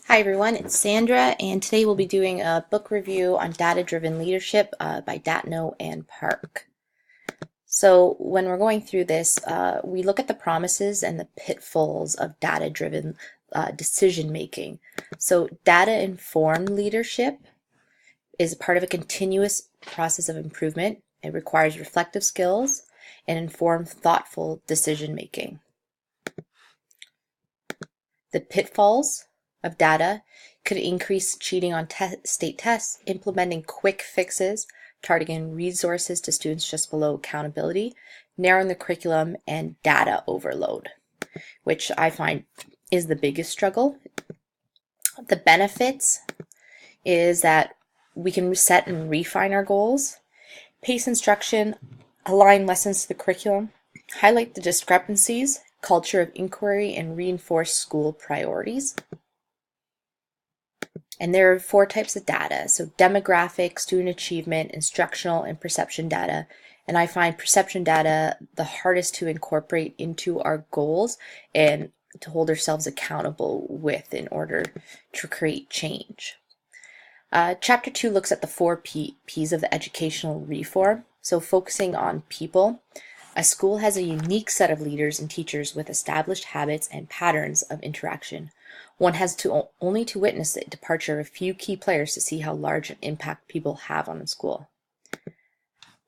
Hi everyone, it's Sandra, and today we'll be doing a book review on Data-Driven Leadership by Datno and Park. So when we're going through this, we look at the promises and the pitfalls of data-driven decision making. So data-informed leadership is part of a continuous process of improvement. It requires reflective skills and informed, thoughtful decision making. The pitfalls of data could increase cheating on state tests, implementing quick fixes, targeting resources to students just below accountability, narrowing the curriculum, and data overload, which I find is the biggest struggle. The benefits is that we can set and refine our goals, pace instruction, align lessons to the curriculum, highlight the discrepancies, culture of inquiry, and reinforce school priorities. And there are 4 types of data. So demographic, student achievement, instructional, and perception data. And I find perception data the hardest to incorporate into our goals and to hold ourselves accountable with in order to create change. Chapter 2 looks at the 4 P's of the educational reform. So focusing on people. A school has a unique set of leaders and teachers with established habits and patterns of interaction. One has only to witness the departure of a few key players to see how large an impact people have on a school.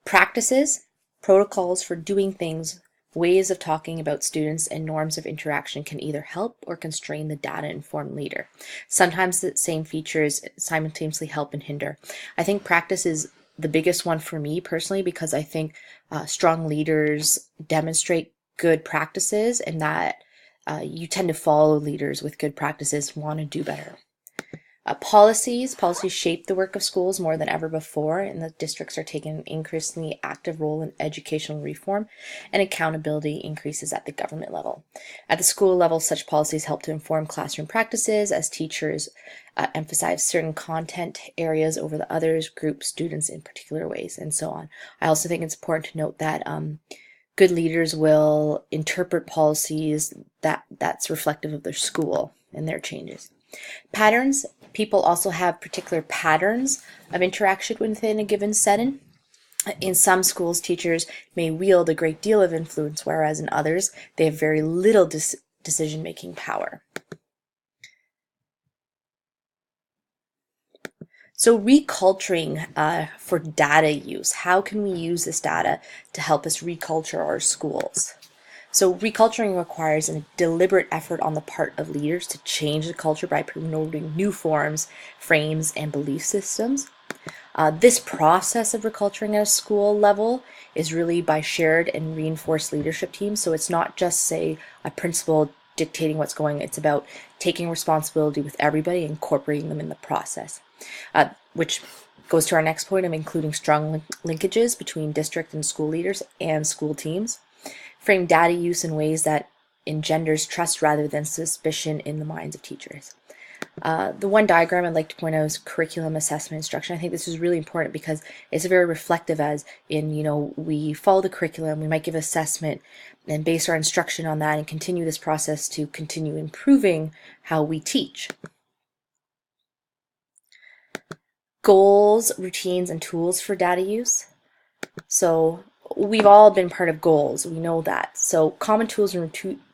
Practices, protocols for doing things, ways of talking about students, and norms of interaction can either help or constrain the data-informed leader. Sometimes the same features simultaneously help and hinder. I think practice is the biggest one for me personally because I think strong leaders demonstrate good practices and that you tend to follow leaders with good practices, want to do better. Policies shape the work of schools more than ever before, and the districts are taking an increasingly active role in educational reform, and accountability increases at the government level. At the school level, such policies help to inform classroom practices as teachers emphasize certain content areas over the others, group students in particular ways, and so on. I also think it's important to note that good leaders will interpret policies that's reflective of their school and their changes. Patterns. People also have particular patterns of interaction within a given setting. In some schools, teachers may wield a great deal of influence, whereas in others, they have very little decision-making power. So reculturing for data use. How can we use this data to help us reculture our schools? So reculturing requires a deliberate effort on the part of leaders to change the culture by promoting new forms, frames, and belief systems. This process of reculturing at a school level is really by shared and reinforced leadership teams. So it's not just, say, a principal dictating what's going. It's about taking responsibility with everybody, incorporating them in the process, which goes to our next point of including strong linkages between district and school leaders and school teams. Frame data use in ways that engenders trust rather than suspicion in the minds of teachers. The one diagram I'd like to point out is curriculum assessment instruction. I think this is really important because it's very reflective as in, we follow the curriculum, we might give assessment and base our instruction on that and continue this process to continue improving how we teach. Goals, routines, and tools for data use. So we've all been part of goals, we know that. So common tools and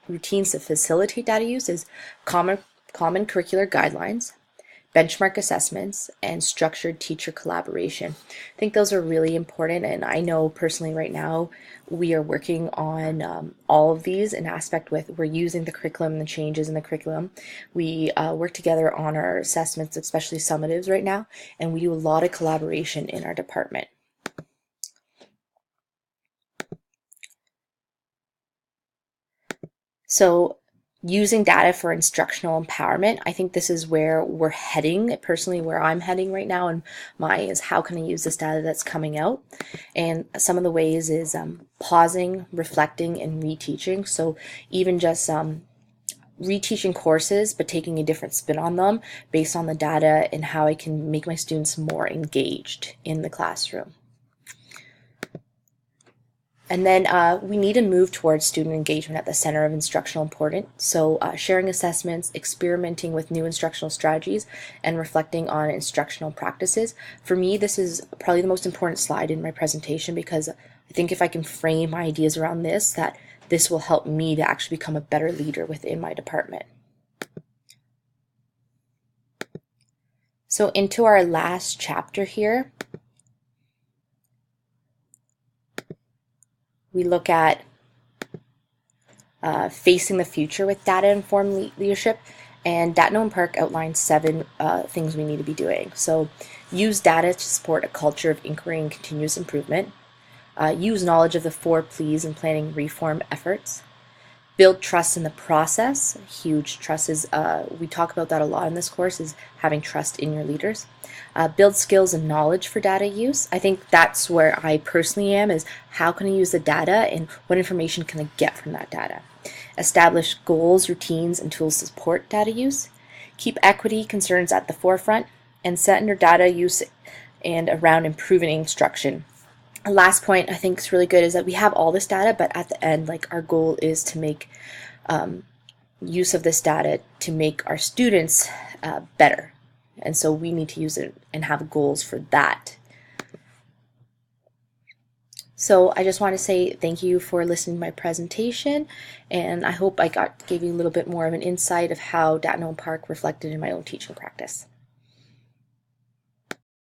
routines to facilitate data use is common curricular guidelines, benchmark assessments, and structured teacher collaboration. I think those are really important, and I know personally right now we are working on all of these in aspect with we're using the curriculum and the changes in the curriculum. We work together on our assessments, especially summatives right now, and we do a lot of collaboration in our department. So using data for instructional empowerment, I think this is where we're heading, personally where I'm heading right now, and is how can I use this data that's coming out? And some of the ways is pausing, reflecting, and reteaching. So even just reteaching courses, but taking a different spin on them based on the data and how I can make my students more engaged in the classroom. And then we need to move towards student engagement at the center of instructional importance. So sharing assessments, experimenting with new instructional strategies, and reflecting on instructional practices. For me, this is probably the most important slide in my presentation, because I think if I can frame my ideas around this, that this will help me to actually become a better leader within my department. So into our last chapter here, we look at facing the future with data-informed leadership, and Datno and Park outlines 7 things we need to be doing. So use data to support a culture of inquiry and continuous improvement. Use knowledge of the 4 pleas in planning reform efforts. Build trust in the process. Huge trust is, we talk about that a lot in this course, is having trust in your leaders. Build skills and knowledge for data use. I think that's where I personally am, is how can I use the data and what information can I get from that data. Establish goals, routines, and tools to support data use. Keep equity concerns at the forefront, and set your data use and around improving instruction. Last point I think is really good is that we have all this data, but at the end, like, our goal is to make use of this data to make our students better. And so we need to use it and have goals for that. So I just want to say thank you for listening to my presentation, and I hope I gave you a little bit more of an insight of how Datno and Park reflected in my own teaching practice.